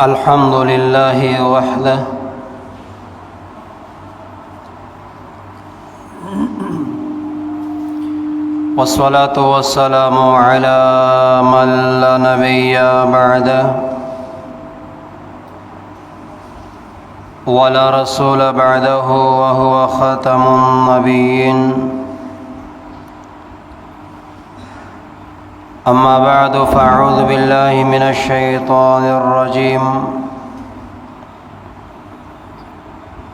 الحمد لله وحده والصلاة والسلام على من لا نبي بعده ولا رسول بعده وهو خاتم النبيين. أما بعد فأعوذ بالله من الشيطان الرجيم.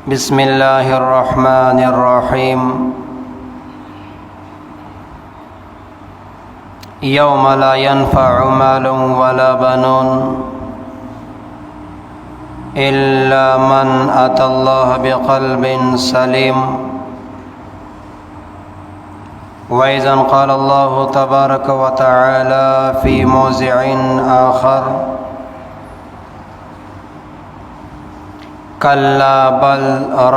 بسم الله الرحمن الرحيم. يوم لا ينفع مال ولا بنون إلا من أتى الله بقلب سليم. وإذا قال الله تبارك وتعالى في موضع آخر: كلا بل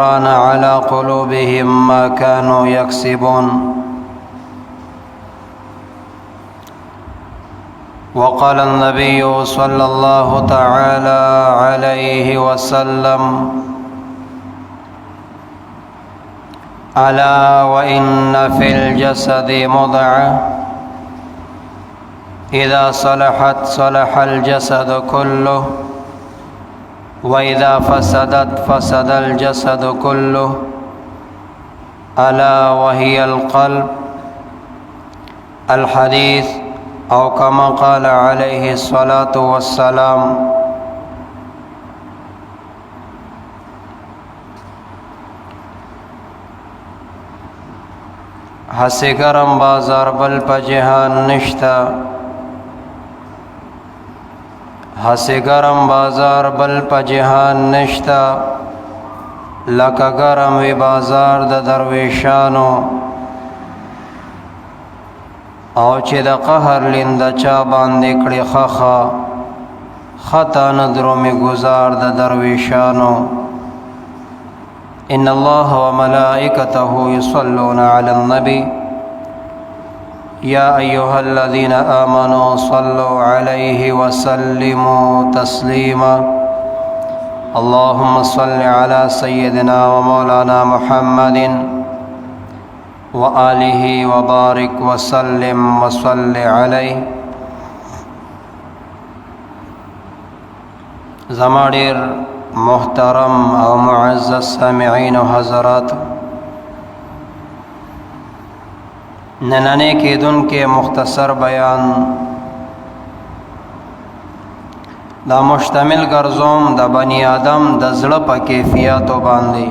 ران على قلوبهم ما كانوا يكسبون. وقال النبي صلى الله تعالى عليه وسلم: ألا وإن في الجسد مضغة إذا صلحت صلح الجسد كله وإذا فسدت فسد الجسد كله ألا وهي القلب. الحديث أو كما قال عليه الصلاة والسلام. ہسی گرم بازار بل پا جہان نشتا، ہسی گرم بازار بل پا جہان نشتا، لکا گرم وی بازار د درویشانو، او چې د قهر لنده چا باندې کړي خخا، خطا ندرومی گزار د درویشانو. إن الله وملائكته يصلون على النبي يا أيها الذين آمنوا صلوا عليه وسلموا تسليما. اللهم صل على سيدنا ومولانا محمد وآله وبارك وسلم وصل عليه. زماډیر محترم او معزز سامعین و حضرات، نننے کے دن کے مختصر بیان دا مشتمل گرزوم دا بنی آدم دا زړه په کیفیاتو باندې.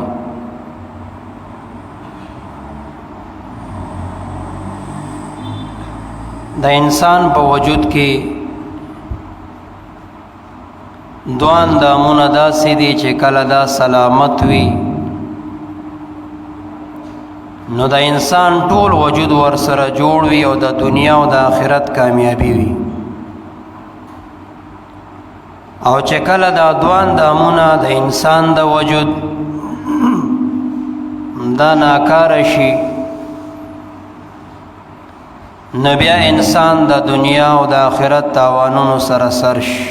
دا انسان په وجود کې دوان دامونه داسې دي چې کله دا سلامت وي نو د انسان ټول وجود ور سره جوړ وي او د دنیا او د آخرت کامیابی وي، او چې کله دا دوان دامونه د انسان د وجود دا ناکاره شي نو بیا انسان د دنیا او د آخرت تاوانونو سره سر شي.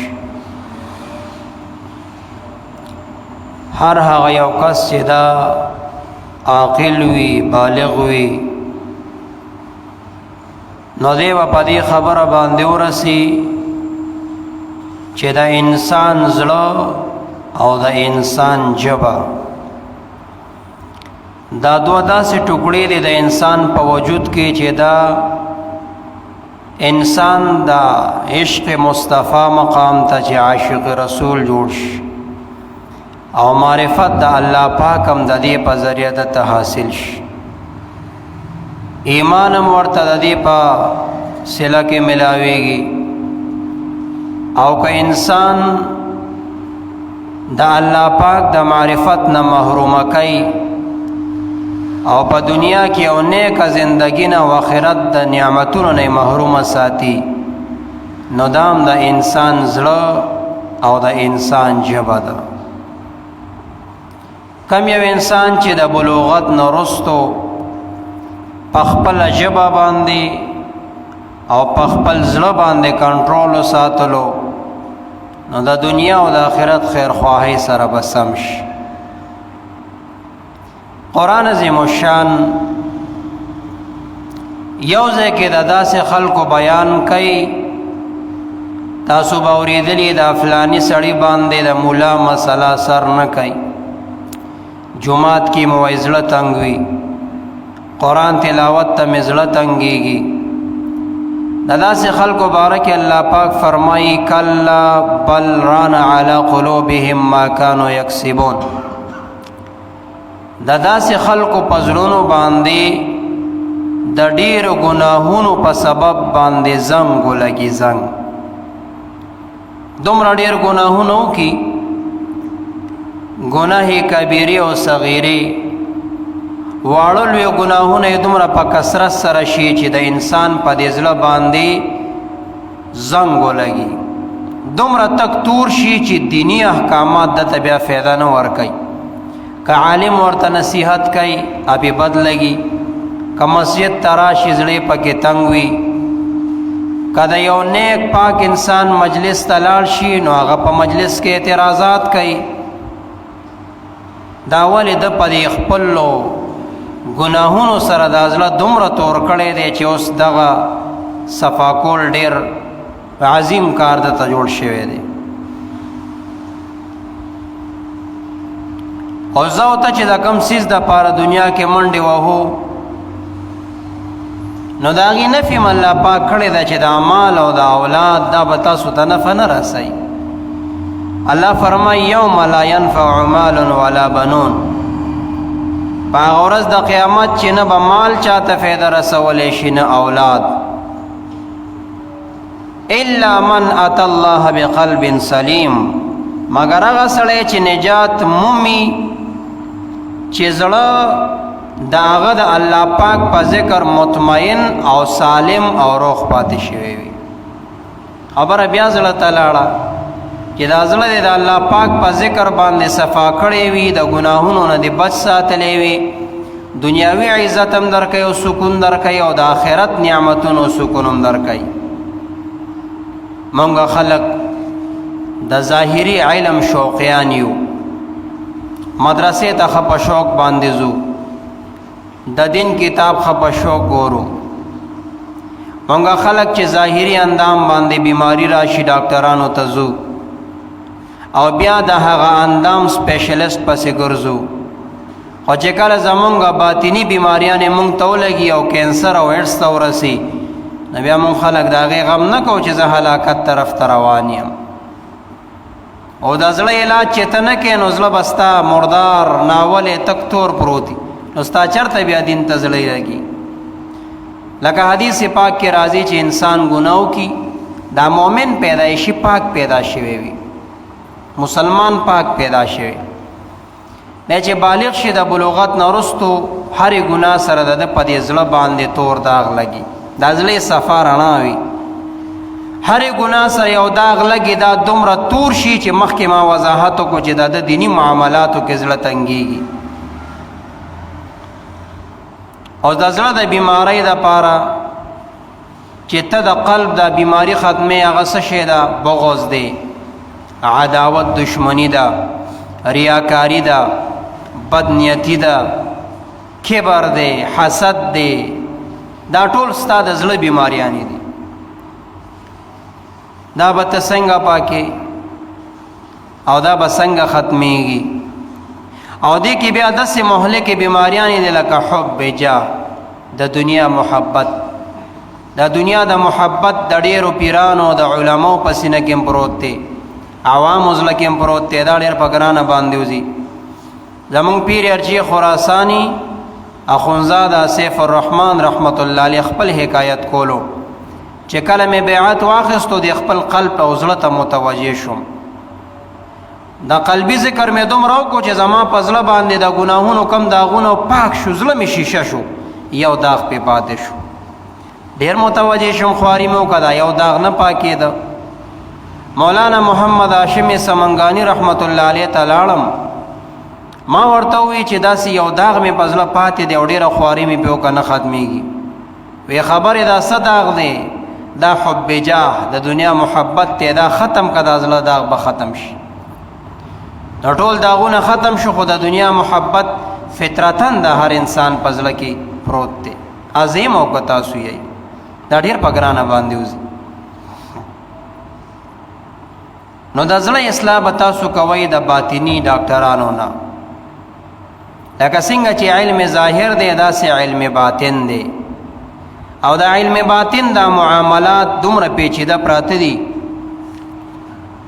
هر هغه یو کس چې دا عاقل وي، بالغ وي، نو دی به په دې خبره باندې ورسي چې د انسان زړه او د انسان ژبه دا دوه داسې ټوکړې دي د انسان په وجود کې چې دا انسان دا عشق مصطفی مقام ته چې عاشق رسول جوړ شي او معرفت د الله پاک هم د دې په ذریعه د حاصل شي، ایمان هم ورته د دې په صله کې ملاویږي. او که انسان د الله پاک د معرفت نه محرومه کوي او په دنیا کې یو نیکه زندگی نه او آخرت د نعمتونو نه محرومه ساتي نو دام د انسان زړه او د انسان ژبه ده. کم یو انسان چې د بلوغت نه رستو په خپله ژبه باندې او په خپل زړه باندې کنټرول ساتلو نو د دنیا او د آخرت خیر خواهی سره به سم شي. قرآن عظیم الشان یو ځای کې د داسې خلکو بیان کوي، تاسو به اورېدلي د فلاني سړي باندې د مولا مسله سر نه کوي، جماعت کې مو زړه تنګ وي، قرآن تلاوت ته مې زړه تنګېږي. د داسې خلکو باره کې الله پاک فرمایي کلا بل ران علی قلوبهم ما کانوا یکسبون. د داسې خلکو په زړونو باندې د ډېرو ګناهونو په سبب باندې زنګ ولګي. زنګ دومره ډېر ګناهونه وکړي، ګناه کبیرې او صغیرې، واړه لوی ګناهونه یې دومره په کثرت سره شي چې د انسان په دې زړه باندې زنګ ولګي، دومره تک تور شي چې دینی احکامات دته بیا فایده نه ورکوي. که عالم ورته نصیحت کوي ابې بد لګي، که مسجد ته راشي زړه پکې تنګ وي، که د یو نیک پاک انسان مجلس ته لاړ شي نو هغه په مجلس کې اعتراضات کوي. دا ولې د په دې خپلو ګناهونو سره دا زړه دومره تور کړی دی چې اوس دغه صفا کول ډېر عظیم کار دته جوړ شوی دی. او زه ورته چې د کوم څیز دپاره دنیا کې منډې وهو نو د هغې نفي م الله پاک کړی ده چې د مال او د اولاد دا به تاسو ته نفع نه رسوي. الله فرمایي یوم لا ینفع مال ولا بنون، په هغه ورځ د قیامت چې نه به مال چاته فایده رسولی شي نه اولاد، الا من اتی الله بقلب سلیم، مگر هغه سړی چې نجات مومي چې زړه د هغه د الله پاک په ذکر مطمئن او سالم او روغ پاتې شوی وي. خبره بیا زړه ته لاړه چې دا زړه د الله پاک په ذکر باندې صفا کړی وي، د ګناهونو نه دې بچ ساتلی وي، دنیاوي عزت هم درکوي او سکون درکوي او د آخرت نعمتونو سکون هم درکوي. مونږ خلک د ظاهري علم شوقیان یو، مدرسې ته ښه په شوق باندې ځو، د دین کتاب ښه په شوق ګورو. مونږ خلک چې ظاهري اندام باندې بیماری راشي ډاکټرانو ته ځو او بیا د هغه اندام سپیشلیسټ پسې ګرځو، خو چې کله زمونږ باطني بیماریانې مونږ ته ولګي او کینسر او ایډز ته ورسي نو بیا مونږ خلک د هغې غم نه کوو چې زه هلاکت طرف ته روان یم. او د زړه علاج چې ته نه کوې نو زړه به ستا مردار ناولې تک تور پروت وي، نو ستا چېرته بیا دین ته زړه لګي. لکه حدیث پاک کې راځي چې انسان ګناه وکړي دا مؤمن پیدایشي پاک پیدا شوی وي، مسلمان پاک پیدا شوی، نه چې بالغ شي د بلوغت نه وروستو هرې ګناه سره د ده په دې زړه باندې تور داغ لګي، دا زړه یې صفا رڼا وي. هرې ګناه سره یو داغ لګي، دا دومره تور شي چې مخکې ما وضاحت وکړو چې دا د دیني معاملاتو کې زړه تنګېږي. او د زړه د بیماری دپاره چې ته د قلب د بیماری ختمې هغه څه شی ده؟ بغض دی، عداوت دشمنی ده، ریاکاری ده، بدنیتی ده، کبر دی، حسد دی، دا ټول ستا د زړه بیماریانې دي. دا به ته څنګه پاکې او دا به څنګه ختمیږي؟ او دې کې بیا داسې مهلکې بیماریانې دي لکه حب جاه، د دنیا محبت. د دنیا د محبت د ډېرو پیرانو د علماو په سینه کې پروت دی، عوامو زړه کې پروت دی، دا ډېر په ګرانه باندې وځي. زمونږ پیر ارچي خراساني اخونزاده سیف الرحمن رحمت الله علیه خپل حکایت کولو چې کله مې بیعت واخیستو د خپل قلب او زړه ته متوجه شوم. دا قلبي ذکر مې دومره وکړو چې زما په زړه باندې د ګناهونو کم داغونه پاک شو، زړه مې شیشه شو، یو داغ پې پاتې شو. ډېر متوجه شوم، خواري مې وکړه دا یو داغ نه پاکېده. مولانا محمد هاشم سمنګاني رحمت الله علیه ته لاړم، ما ورته وویل چې داسې یو داغ مې په زړه پاتې دی او ډېره خواري مې پې وکړه نه ختمېږي. وی خبرې دا څه داغ دی؟ دا حب جاه د دنیا محبت ته دا ختم کدا زړه داغ به ختم شي دا ټول داغونه ختم شو خو د دنیا محبت فطرتن د هر انسان پزړه کې پروت دی عظیم او کتا سوی دا ډیر پګرانه باندې وزي نو د زړه اصلاح به تاسو کوئ د باطنی ډاکټرانو نه لکه څنګه چې علم ظاهر دی داسې علم باطن دی او د علم باطن دا معاملات دومره پیچیده پراته دي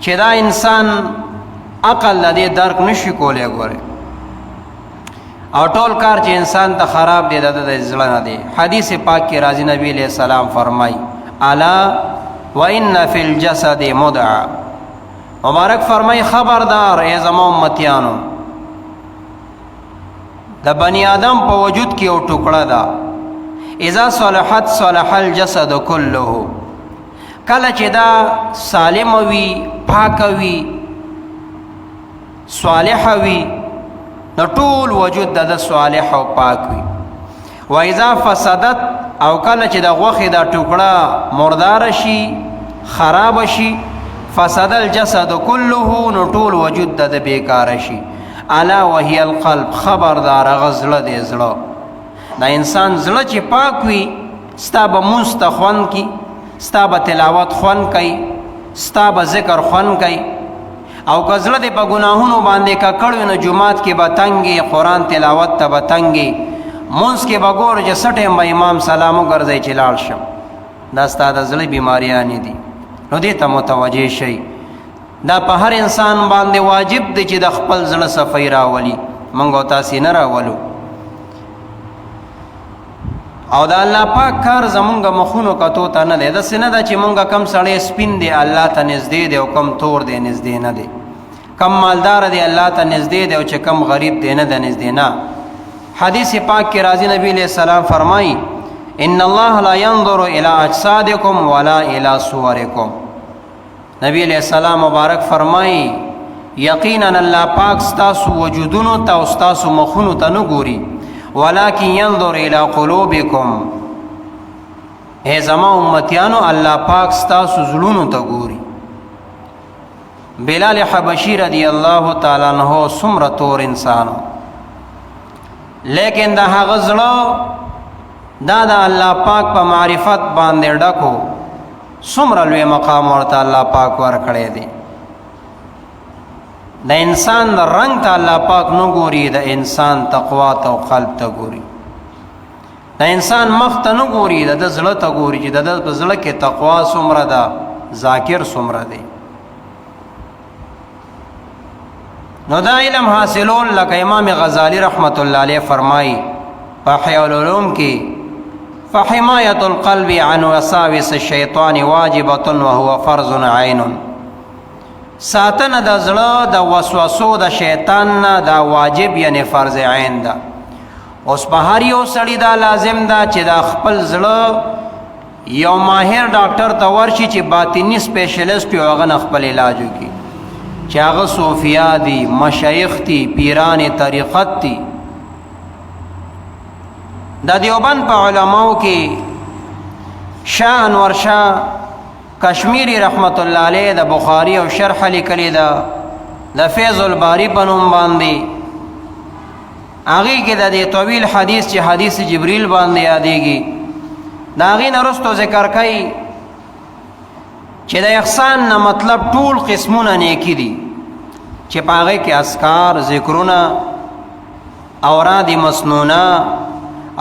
چې دا انسان عقل د دې درک نشي کولی ګوره او ټول کار چې انسان ته خراب دی د زړه نه دی حدیث پاک کې راځي نبی علیہ السلام فرمای الا وان فی الجسد مدعا مبارک فرمای خبردار ای زما امتیانو د بنی آدم په وجود کې یو ټوکړه ده اذا صلحت صلح الجسد كله کله چې دا سالم وي پاک وي صالح وي نو ټول وجود د صالح او پاک وي و اذا فسدت او کله چې د غوخې دا ټوکړه مردار شي خراب شي فسد الجسد كله نو ټول وجود د بیکار شي الا وهي القلب خبردار غزله دې زړه دا انسان زړه چې پاک وي ستا به مستخوان کی ستا به تلاوت خوان کوي ستا به ذکر خوان کوي او غزله دې په ګناهونو باندې ککړ نو جمعات کې به تنګي قران تلاوت ته به تنګي مونږ کې به ګور چې سټه به امام سلام وګرځي چې لاړ شم دا ستا د زړه بیماریاں دي نو دې ته متوجه شي دا په هر انسان باندې واجب دی چې د خپل زړه صفای راولي مونږ تاسو نه راولو او دا الله پاک کار زمونږ مخونو کتو ته نه دی د سینه دا چې مونږ کم سړی سپین دی الله ته نږدې دی او کم تور دی نږدې نه دی کم مالدار دی الله ته نږدې دی او چې کم غریب دی نه دی نږدې نه حدیث پاک کې راځي نبی علیہ السلام فرمایي ان الله لا ينظر الى اجسادكم ولا الى صوركم نبی علیہ السلام مبارک فرمائی یقینا الله پاک ستاسو وجودونو ته او ستاسو مخونو ته نه ګوري ولکن ينظر الى قلوبكم اے زما امتیانو الله پاک ستاسو زړونو ته ګوري بلال حبشی رضی الله تعالی عنہ څومره تور انسانو لیکن دا هغه زړه دا د الله پاک په معرفت باندې ډکو څومره لوی مقام ورته الله پاک ورکړی دی د انسان د رنگ ته الله پاک نه ګوري د انسان تقوا ته او قلب ته ګوري د انسان مخ ته نه ګوري د زړه ته ګوري چې د زړه کې تقوا څومره ده ذاکر څومره دی نو دا علم حاصلون لکه امام غزالی رحمت الله علیه فرمایي په احیاء العلوم کې فحمایة القلب عن وساوس الشیطان واجبة وهو فرض عین ساتنه د زړه د وسوسو د شیطان نه دا واجب یعنی فرض عین ده اوس په هر یو سړي دا لازم ده چې دا خپل زړه یو ماهر ډاکټر ته ورشي چې باطنی سپیشلیست یو هغه خپل علاج وکړي چې هغه صوفیا دي مشایخ دي پیران طریقت دي دا دیوبند په علماو کې شاه انور شاه کشمیری رحمت الله علیه د بخاری او شرح لیکلی دا د فیض الباری په نوم باندې هغه کې د دې طویل حدیث چې حدیث جبرئیل باندې یادېږي دا هغه نرستو ذکر کوي چې د احسان نه مطلب ټول قسمونه نیکی دي چې په هغه کې اذکار ذکرونه اوراد مسنونه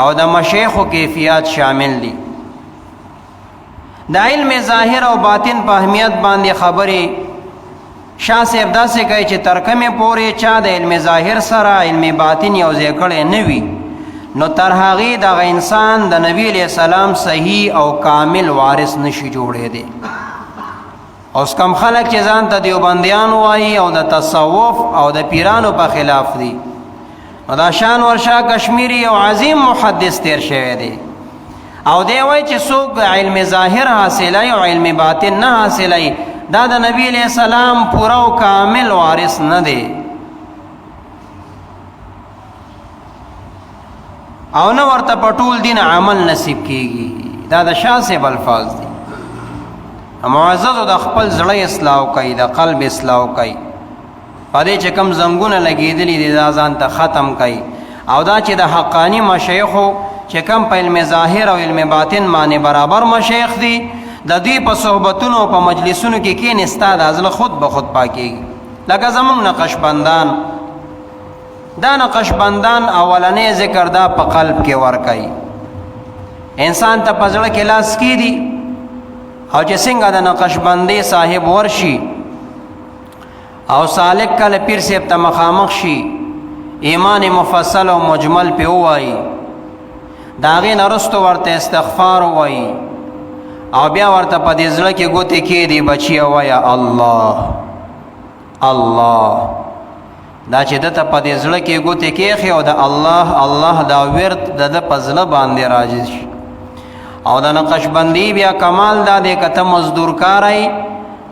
او د مشایخو کیفیات شامل دي د علم ظاهر او باطن په اهمیت باندې خبرې شاه صاحب داسې کوي چې ترکمه پورې چا د علم ظاهر سره علم باطن یو ځای کړی نه وي نو تر هغې دغه انسان د نبی علیہ السلام صحیح او کامل وارث نشي جوړی دی اوس کم خلک چې ځان ته دیوبندیان وایي او د تصوف او د پیرانو په خلاف دي نو دا شان ورشا کشمیری او عظیم محدث تیر شوی دی او دی وای چې څوک علم ظاهر حاصلای او علم باطن نه حاصلای دا د نبی علیہ السلام پورا او کامل وارث نه دی او نه ورته پټول دین عمل نصیب کیږي دا د شاه صاحب الفاظ دي معزز د خپل زړه اصلاح کوي، د قلب اصلاح کوي، پدې چې کم زنګونه لګېدلي دي دا ځان ته ختم کوي. او دا چې د حقانی مشایخو چې کم په علم ظاهر او علم باطن باندې برابر مشایخ دي، د دوی په صحبتونو او په مجلسونو کې کېنې ستا د زړه خود به خود پاکېږي. لکه زمونږ نقشبندان، دا نقشبندان اولنې ذکر دا په قلب کې ورکوي، انسان ته په زړه کې لاس کېدي. او چې څنګه د نقشبندۍ صاحب ورشي او سالک کله پیر صاحب ته مخامخ شي، ایمان مفصل او مجمل پې ووایي، د هغې نه وروسته ورته استغفار ووایي او بیا ورته په دې زړه کې ګوتې کېږدي، بچیه وایه الله الله. دا چې ده ته په دې زړه کې ګوتې کېښې او د الله الله دا ورد د ده په زړه باندې راجز شي. او د نقشبندي بیا کمال دا دی، که ته مزدور کاری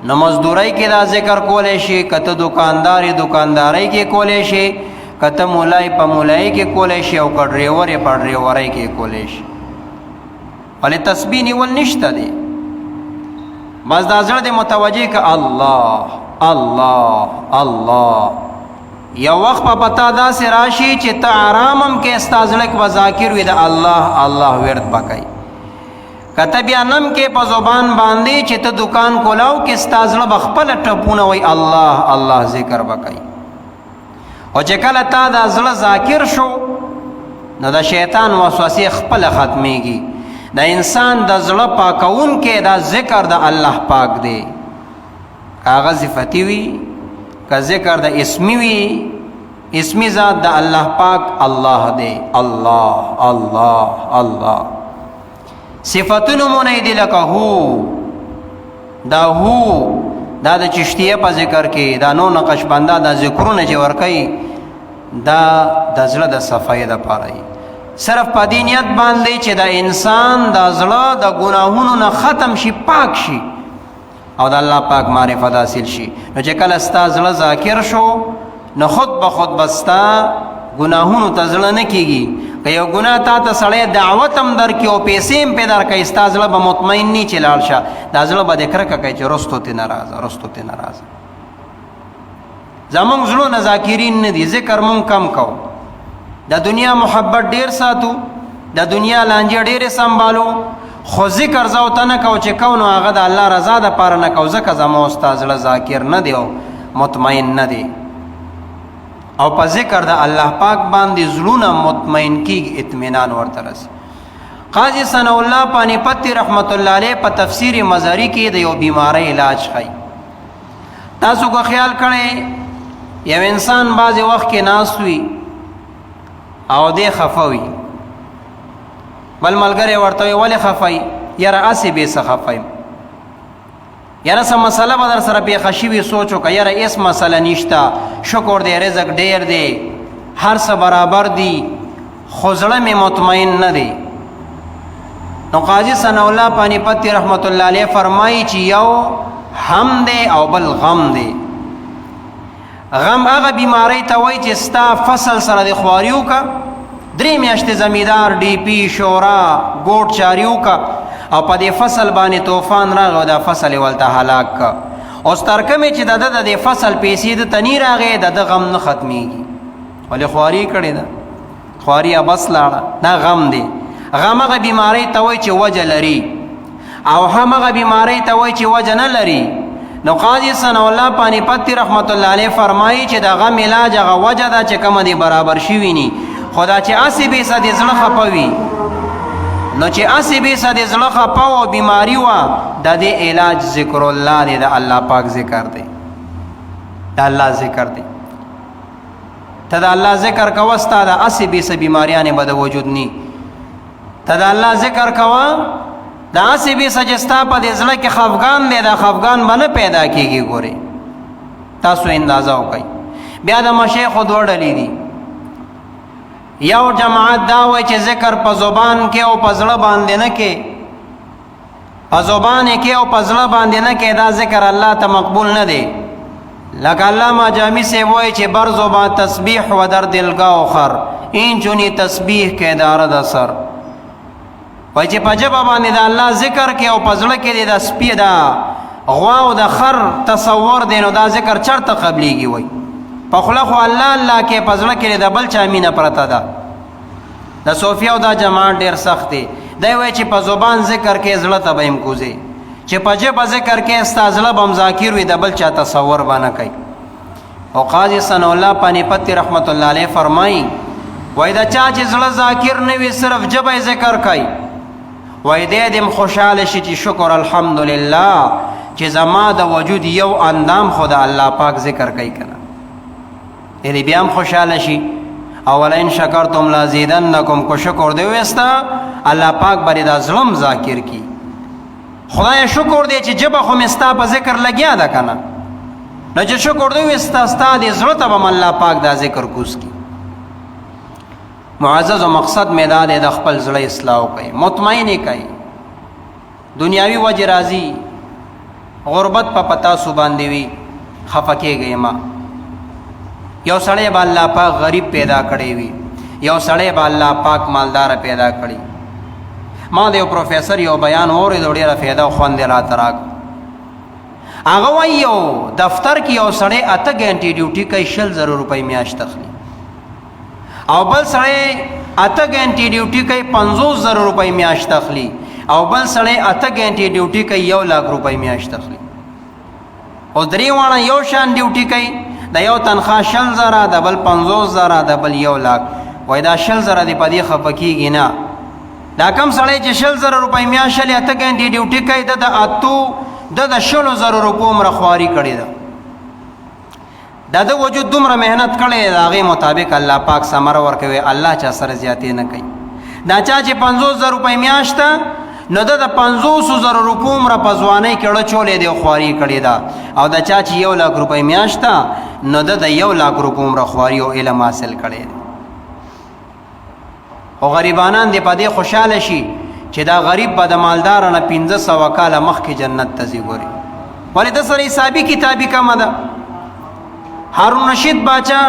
نو مزدورۍ کې دا ذکر کولی شي، که ته دکانداري دکاندارۍ کې کولی شي، که ته مولای په مولایۍ کې کولی شي، او که ډریور یې په ډریورۍ کې کولی شي. ولې تسبیح نیول نشته دی، بس دا زړه دې متوجه که الله الله الله. یو وخت په پتا داسې راشي چې ته آرام هم کې ستا زړه کې به ذاکر وي، د الله الله ورد به کوي. که ته بیا نم کې په زبان باندې چې ته دکان کولاو کې ستا زړه به خپله ټپونه وایي، الله الله ذکر به کوي. او چې کله تا دا زړه ذاکر شو نو د شیطان وسوسې خپله ختمیږي. د انسان د زړه پاکون کې دا ذکر د الله پاک دی، که هغه صفتی وي که ذکر د اسمی وي، اسمی ذات د الله پاک الله دی، الله الله الله. صفتونو مونږ دی لکه هو، دا هو دا د چشتیه په ذکر کې، دا نو نقشبنده دا ذکرونه چې ورکوي دا د زړه د صفایۍ دپاره صرف په دې نیت باندې چې د انسان د زړه د ګناهونو نه ختم شي، پاک شي او د الله پاک معرفت حاصل شي. نو چې کله ستا زړه ذاکر شو نو خود به خود به ستا ګناهونو ته زړه نه کېږي. که یو ګناه تا ته سړی دعوت هم درکړي او پیسې هم پې درکوي، ستا زړه به مطمئن ني چې لاړ شه، دا زړه به دې کرکه کوي چې رستو تې نه راځه رستو تې نه راځه. زمونږ زړونه ذاکرین نه دي، ذکر مونږ کم کوو، د دنیا محبت ډیر ساتو، د دنیا لانجې ډیرې سنبالو، خو ذکر زه او ته نه کوو چې کو نو هغه د الله رضا دپاره نه کوو، ځکه زما او ستا زړه ذاکر نه دی او مطمئن نه دی. او په ذکر د الله پاک باندې زړونه مطمئن کیږي، اطمینان ورته رسي. قاضي ثناء الله پانی پتی رحمت الله علیه په تفسیر مزاری کې د یو بیماری علاج ښیي. تاسو کو خیال کړئ یو انسان بعضې وخت کې ناست وي او دی خفه وي، بل ملګری ورته وي ولې خفه یې؟ یاره هسې بې څه خفه یم. یاره څه مسله به در سره پېښه شوي سوچ وکړه، یاره هېڅ مسله نشته، شکر دی رزق ډیر دی، هر څه برابر دی، خو زړه مې مطمئن نه دی. نو قاضي ثناء الله پانی پتی رحمت الله علیه فرمایي چې یو هم دی او بل غم دی. غم هغه بیماری ته وایي چې ستا فصل سره د خواري وکړه، 3 میاشتې زمیندار ډي پي شورا ګوټ چاري وکړه او په دې فصل باندې طوفان راغی او دا فصل یې ولته هلاک کړه. اوس تر کومې چې د ده د دې فصل پیسې د ته نی راغې، د ده غم نه ختمیږي. ولې خواري یې کړې ده، خواري بس لاړه، دا غم دی. غم هغه بیماری ته وایي چې وجه لري، او هم هغه بیماری ته وایي چې وجه نه لري. نو قاضي ثناء الله پانی پتی رحمت الله علیه فرمایي چې د غم علاج هغه وجه ده چې کومه دې برابر شوي ني. خو دا چې 80% زړه خفه وي، نو چې 80% زړه خفه او بیماری وه، د دې علاج ذکر الله دی، د الله پاک ذکر دی، د الله ذکر دی. ته د الله ذکر کوه، ستا د 80% بیماریانې به د وجود ني. ته د الله ذکر کوه، د 80% چې ستا په دې زړه کې خفګان دی، دا خفګان به نه پیدا کېږي. ګورئ تاسو اندازه وکئ. بیا د مشایخو 2 ډلې دي. یو جماعت دا وایي چې ذکر په زبان کې او په زړه باندې نه کې، په زبان کې او په زړه باندې نه کې، دا ذکر الله ته مقبول نه دی. لکه علامه جامی صاحب وایي چې بر زبان تسبیح و در دلگاه خر، این چونی تسبیح که دارد اثر. وای چې په ژبه باندې د الله ذکر کې او په زړه کې د سپي د غوا او د خر تصور دی نو دا ذکر چرته قبلیږي؟ وای په خوله خو الله الله کې، په زړه کې د بل چا مینه پرته ده. د صوفیاو دا جماعت ډېر سخت دی. دی وایي چې په زبان ذکر کې زړه ته به یم کوزې، چې په ژبه ذکر کې ستا زړه به هم ذاکر وي، د بل چا تصور به نه کوي. او قاضي ثناء الله پانیپتی رحمت الله علیه فرمایي وای دا چا چې زړه ذاکر نه وي صرف ژبه ذکر کوي، وای دې دم خوشاله شي چې شکر الحمدلله چې زما د وجود یو اندام خو د الله پاک ذکر کوي کنه. یعنی بیا هم خوشاله شي. اولئن شکرتم لازیدنکم، کو شکر دی وستا الله پاک بری دا ظلم ذاکر کی. خدای شکر دی چې جبه خو مستا په ذکر لګیا ده کنه، نو چې شکر دی وستا ستا دی زړه ته به الله پاک دا ذکر کوس کی. معزز و مقصد میدا دی د خپل زړه اصلاح کوي، مطمئن کوي. دنیاوی وجه راضی غربت په پتا سو باندې وی خفکیږي. ما یو سړی به الله پاک غریب پیدا کړی وي، یو سړی به الله پاک مالدار پیدا کړی. ما د یو پروفیسر یو بیان اورېد ډېره فایده او خوند یې راته راکړ. هغه وایي یو دفتر کې یو سړی 8 غنټې ډیوټي کوي، 20,000 روپۍ میاشت اخلي. او بل سړی 8 غنټې ډیوټي کوي، 50,000 روپۍ میاشت اخلي. او بل سړی 8 غنټې ډیوټي کوي، 1,00,000 روپۍ میاشت اخلي. او درې واړه یو شان ډیوټي کوي، د یو تنخواه 20,000، د بل 50,000، د بل 1,00,000. وای دا 20,000 دی په دې خفه کېږي نه. دا کم سړی چې 20,000 روپۍ میاشت لري 8 غنټې ډیوټي کوي، د 20,000 روپو عمره خواري کړې ده. د وجود دومره مهنت کړی د هغې مطابق الله پاک ثمره ورکوي. الله چا سره زیاتې نه کوي. دا چا چې 50,000 روپۍ میاشت ده نو د 50,000 روپو عمره په ځوانۍ کې اړه چولې دی او خواري کړې ده. او د چا چې 1,00,000 روپۍ میاشت ده نو د 1,00,000 روپو عمره خواري او علم حاصل کړی دی. او غریبانان دې په دې خوشحاله شي چې دا غریب به د مالدار نه 1500 کاله مخکې جنت ته ځي. ګوري ولې د سره حسابي کتابي کمه ده. هارون رشید باچا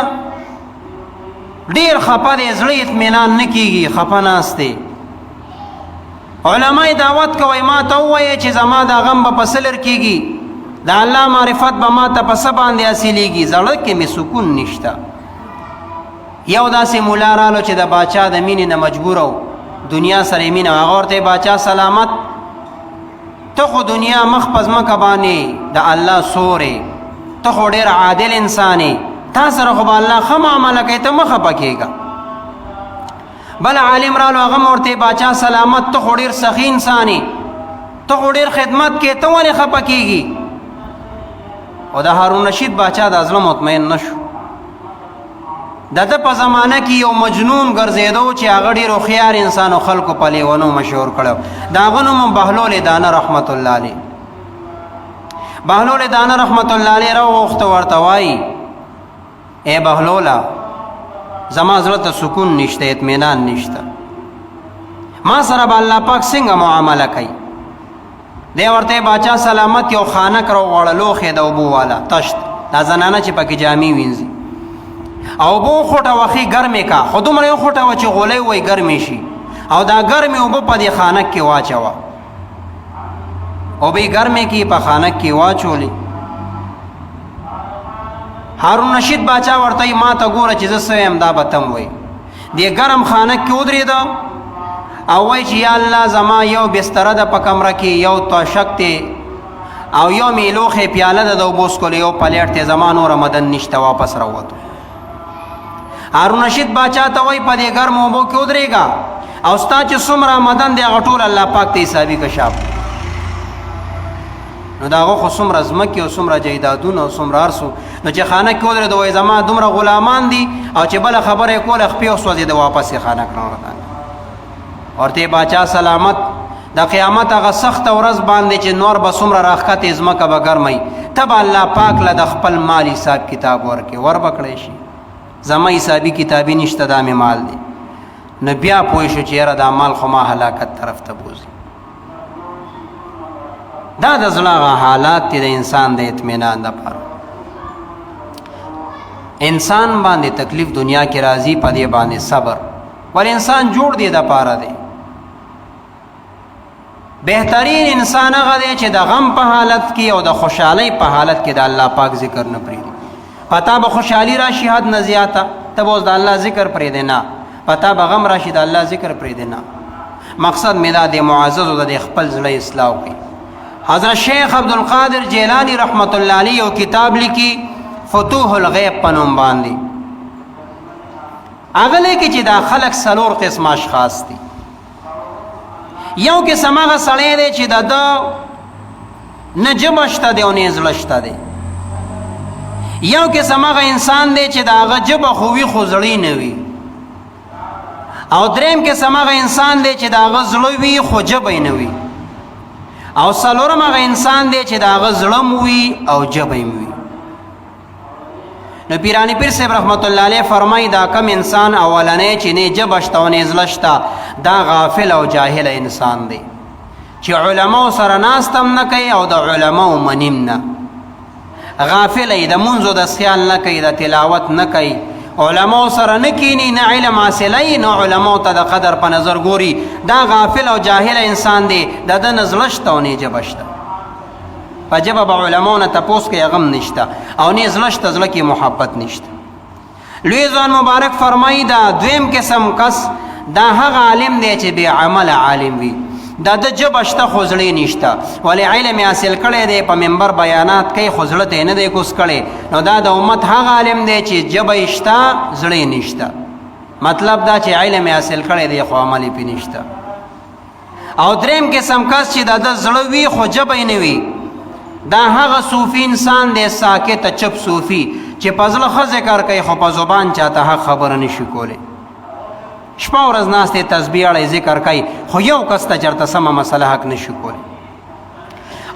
ډېر خفه دی، زړه اطمینان نه کېږي، خفه ناست دی. علماء دعوت کوي ما ته ووایه چې زما دا غم به په څه لر کېږي، د الله معرفت به ما ته په څه باندې حاصلېږي. زړه کې مې سکون نشته. یو داسې مولا رالو چې د باچا د مینې نه مجبور او دنیا سره یې مینه. هغه ورته باچا سلامت، ته خو دنیا مخ په ځمکه باندې د الله سورې، ته خو ډېر عادل انسان یې، تا سره خو به الله ښه معامله کوي، ته مه خفه کېږه. بل عالم رالو، هغه ورته باچا سلامت، ته خو ډېر سخي انسان یې، ته خو ډېر خدمت کې، ته ولې خفه کېږي؟ او د هارون رشید باچا د زړه مطمئن نه شو. د ده په زمانه کې یو مجنون ګرځېدو چې هغه ډېر هوښیار انسان او خلکو په لیونو مشهور کړی. د هغه نوم بهلول دانه رحمت الله علیه. بهلول دانه رحمت الله علیه راوغوښته، ورته وایي ای بهلوله زما زړه ته سکون نشته، اطمینان نشته، ما سره به الله پاک څنګه معامله کوي؟ دی ورته باچا سلامت یو خانک راوغواړه، لوښې د اوبو والا تشت، دا زنانه چې پکې جامې وینځي، او اوبه وخوټه وخې ګرمې کا، خو دومره یې وخوټه وه چې غولی وی ګرمې شي، او دا ګرمې اوبه په دې خانک کې واچوه. اوبه یې ګرمې کې په خانک کې واچولې. هارون رشید باچا ورته ما ته ګوره چې زه څه یم، دا به تم وی. دې ګرم خانک کې ودرېده او وایي چې یا الله زما یو بستره ده په کمره کې، یو توشک دی او یو مې لوښې پیاله ده د اوبو څښلو، یو پلیټ دی، زما نوره مدن نشته. واپس راووتو. هارون رشید باچا ته وایي په دې ګرمو اوبو کې ودرېږه او ستا چې څومره مدن دی هغه ټول الله پاک ته حسابي کشاف. نو د هغه خو څومره ځمکې او څومره جایدادونه او څومره هر څه، نو چې خانک کې ودرېده وایي زما دومره غلامان دي، او چې بله خبره یې کوله خپې وسوځېده، واپس یې خانک راوړه. ورته باچا سلامت، د قیامت هغه سخته ورځ باندې چې نور به څومره راښکتې ځمکه به ګرمئ، ته به الله پاک له د خپل مال حساب کتاب ورکړې، ور به کړی شي. زما حسابي کتابي نشته، دا مې مال دی. نو بیا پوه شو چې یاره دا مال خو ما هلاکت طرف ته بوځي. دا د زړه هغه حالات دي د انسان د اطمینان دپاره. انسان باندې تکلیف دنیا کې راځي، په دې باندې صبر، ول انسان جوړ دی دپاره دی. بهترین انسان هغه دی چې د غم په حالت کې او د خوشحالۍ په حالت کې د الله پاک ذکر نه پرېږدي. پتا به خوشحالي راشي حد نه زیاته، ته به اوس د الله ذکر پرېږدې نه. پتا به غم راشي د الله ذکر پرېږدې نه. مقصد مې دا د معززو د خپل زړه اصلاح وکړي. حضرت شیخ عبدالقادر جیلانی رحمت الله علیه یو کتاب لیکي فتوح الغیب په نوم باندې. هغه لیکي چې دا خلق 4 قسم اشخاص دي. یو قسم هغه سړی دی چې د ده نه ژبه شته دی او نه زړه شته دی. یو قسم هغه انسان دی چې د هغه ژبه خو وي خو زړی نه وي. او دریم قسم هغه انسان دی چې د هغه زړه وي خو ژبه یې نه وي. او څلورم هغه انسان دی چې د هغه زړه م وي او ژبه یې م وي. نو پیرانی پیر صاحب رحمت الله علیه فرمایي دا کم انسان اولنی چې نه ژبه شته او نه زړه شته دا غافل او جاهل انسان دی چې علماو سره ناست هم نه کوي او د علماو منیم نه. غافل ای د منځو د خیال نه کوي، د تلاوت نه کوي، علماو سره نه کینی، نه علم حاصلوي، نه علماو ته د قدر په نظر ګوري. دا غافل او جاهل انسان دی، د ده نه زړه شته او نه ژبه شته. په ژبه به علماو نه تپوس کوي غم نشته او نه زړه شته، زړه کې محبت نشته. لوی ځوان مبارک فرمایي دا دویم قسم کس دا هغه عالم دی چې بې عمله عالم وي. دا د ژبه شته خو زړه نشته، ولې علم یې حاصل کړی دی په منبر بیانات کوي خو زړه ته یې نه دی کوز کړی. نو دا د امت هغه عالم دی چې ژبه یې شته زړه یې نشته. مطلب دا چې علم یې حاصل کړی دی خو عمل یې پې نشته. او دریم قسم کس چې دا د زړه وي خو ژبه یې نه وي، دا هغه صوفي انسان دی، ساکت چپ صوفي چې په زړه ښه ذکر کوي خو په زبان چاته حق خبره نشي کولی. شپه ورځ ناست دی تسبیح اړی ذکر کوي خو یو کس ته چېرته سمه مسله حق نشي کولی.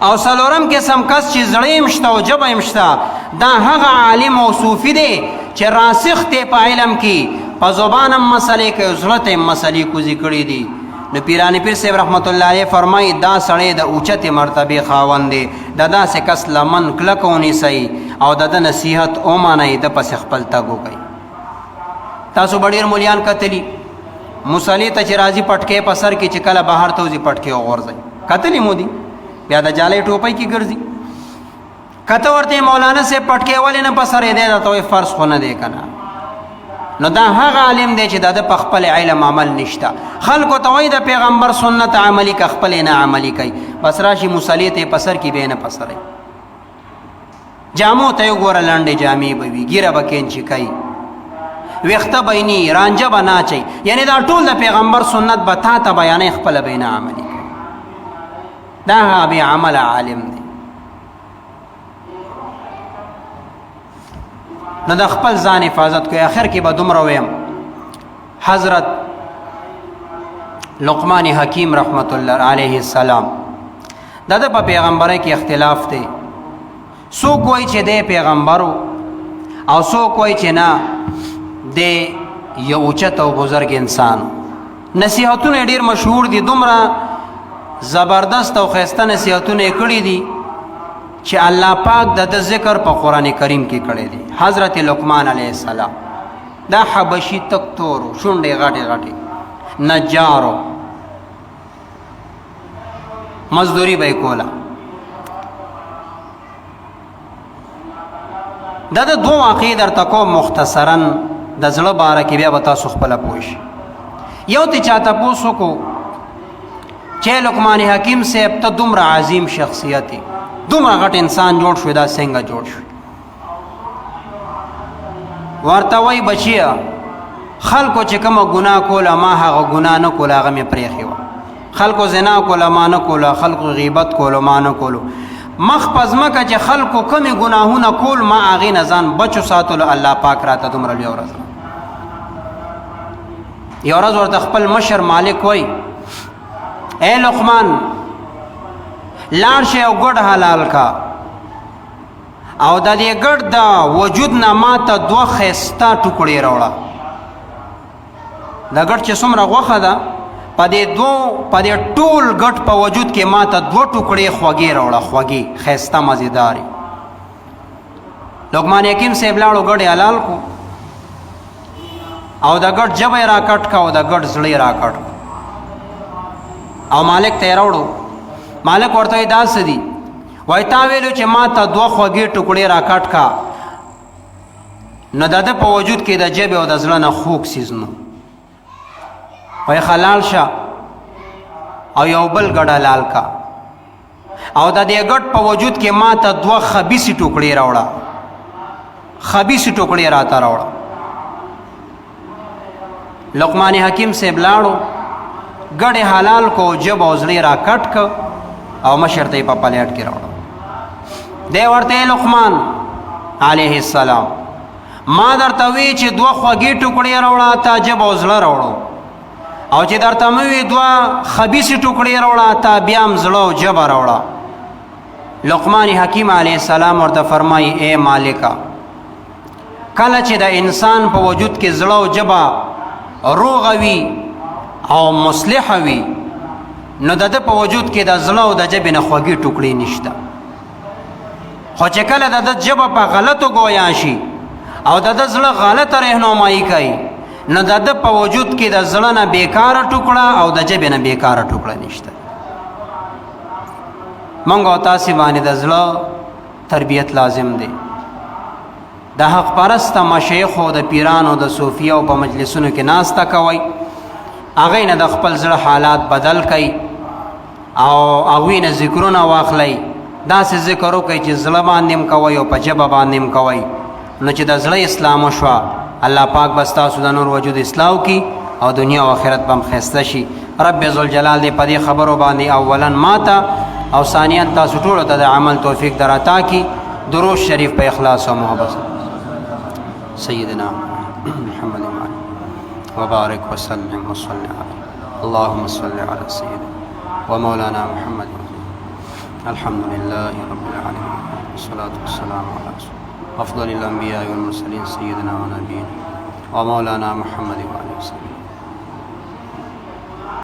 او څلورم قسم کس چې زړه یې م شته او ژبه یې م شته، دا هغه عالم او صوفي دی چې راسخ دی په علم کې، په زبان هم مسلې کوي، زړه ته هم مسلې کوزې کړي دي. نو پیرانی پیر صاحب رحمت الله علیه فرمایي دا سړی د اوچتې مرتبې خاوند دی. د داسې کس لمن کلک ونیسئ او د ده نصیحت ومنئ، د پسې خپل تګ وکئ. تاسو به ډېر مولیان کتلي مصلي ته چې راځي پټکې په سر کې چې کله بهر ته وځي پټکې وغورځئ. کتلي مو دي؟ بیا د جالۍ ټوپۍ کې ګرځي. کته ورته مولانا صاحب پټکې ولې نه په سر یې دی؟ درته وایي فرض خو نه دی که نه. نو دا هغه عالم دی چې د ده په خپل علم عمل نشته. خلکو ته وایي د پیغمبر سنت عملي که خپل نه عملي کوي، بس راشي مصلي ته یې په سر کې بیا نه په سرئ. جامو ته یې وګوره لنډې جامې به وي، ګیره به کینچي کوي، ویخته به یې نی، رانجه به نه اچوي. یعنې دا ټول د پیغمبر سنت به تا ته بیانوي، خپله به یې نه عملي کوي. دا هغه بې عمله عالم دی. نو د خپل ځان حفاظت کوي. آخر کې به دومره ویم، حضرت لقمان حکیم رحمت الله علیه السلام د ده په پیغمبرۍ کې اختلاف دی. څوک وایي چې دی پیغمبر او څوک وایي چې نه دی یو اوچت او بزرګ انسان. نصیحتونه ډېر مشهور دي، دومره زبردست او ښایسته نصیحتونه یې کړي دي چې الله پاک د ده ذکر په قرآن کریم کې کړی دی. حضرت لقمان علیه السلام دا حبشي تک تورو، شونډې غټې غټې، نجارو، مزدوري به یې کوله. دا د دوه واقعې درته کوم مختصرا د زړه باره کې، بیا به تاسو خپله پوه شئ. یو ته چا تپوس وکړو چې لقمان حکیم صاحب ته دومره عظیم شخصیت یې، دومره غټ انسان جوړ شوی، دا څنګه جوړ شوی؟ ورته وایي بچیه خلکو چې کومه ګناه کوله ما هغه ګناه نه کوله، هغه مې پرېښې وه. خلکو زنا کوله ما نه کوله، خلکو غیبت کولو ما نه کولو. مخ په ځمکه چې خلکو کمې ګناهونه کول ما هغې نه ځان بچو ساتلو. الله پاک راته دومره لویه ورځ. یو ورځ ورته خپل مشر مالک وایي اے لقمان لاړ شئ او ګډ حلال کا، او د دې ګډ د وجود نه ماته 2 ښایسته ټوکړې راوړه. د ګډ چې څومره غوښه ده په دې ټول ګډ په وجود کې ماته 2 ټوکړې خوږې راوړه، خوږې ښایسته مزېدارې. لقمان حکیم صاحب لاړو ګډ حلال کو، او د ګډ ژبه یې راکټ کا او د ګډ زړه یې راکټ کو، او مالک ته یې راوړو مالک ورته دا څه دي؟ وایي تا ویلو چې ما ته 2 خوږې ټوکړې راکټ کا، نو د ده په وجود کې د ژبې او د زړه نه خوږ څیز نو. وایي حلال شه او یو بل ګډه لال کا، او د دې ګډ په وجود کې ما ته 2 خبیثې ټوکړې راوړه، خبیثې ټوکړې راته راوړه. لقمان حکیم صاحب لاړو، ګډې حلال کو، جب او زړه را کټ کو او مشر ته یې په پلیټ کې راوړه. دی ورته لقمان علیه السلام ما درته وی چې 2 خوږې ټوکړې راوړه، تا جب او زړه راوړو، او چې درته مې وی 2 خبیثې ټوکړې راوړه، تا بیا هم زړه او جبه راوړه. لقمان حکیم علیه السلام ورته فرمایي ای مالکه، کله چې د انسان په وجود کې زړه او جبه روغه وي او مصلحه وي، نو د ده په وجود کې د زړه او د ژبې نه خوږې ټوکړې نشته. خو چې کله د ده ژبه په غلطو ګویا شي او د ده زړه غلطه رهنمایي کوي، نو د ده په وجود کې د زړه نه بیکاره ټوکړه او د ژبې نه بیکاره ټوکړه نشته. موږ او تاسې باندې د زړه تربیت لازم دی. د حق پرسته مشایخو د پیرانو د صوفیاو په مجلسونو کې ناسته کوئ، هغوی نه د خپل زړه حالات بدل کوئ او هغوی نه ذکرونه واخلئ. داسې ذکر وکئ چې زړه باندې هم کوئ او په ژبه باندې هم کوئ، نو چې د زړه اصلاح وشوه، الله پاک به ستاسو د نور وجود اصلاح وکړي او دنیا او آخرت به هم ښایسته شي. رب ذوالجلال دې په دې خبرو باندې اولا ماته او ثانیا تاسو ټولو ته د عمل توفیق در عطا کړي. درود شریف په اخلاص او محبت سيدنا محمد وبارك وسلم وصل عليه. اللهم صل على سيدنا ومولانا محمد. الحمد لله رب العالمين، والصلاة والسلام على رسول أفضل الأنبياء والمرسلين سيدنا ونبينا ومولانا محمد وعلى وسلم.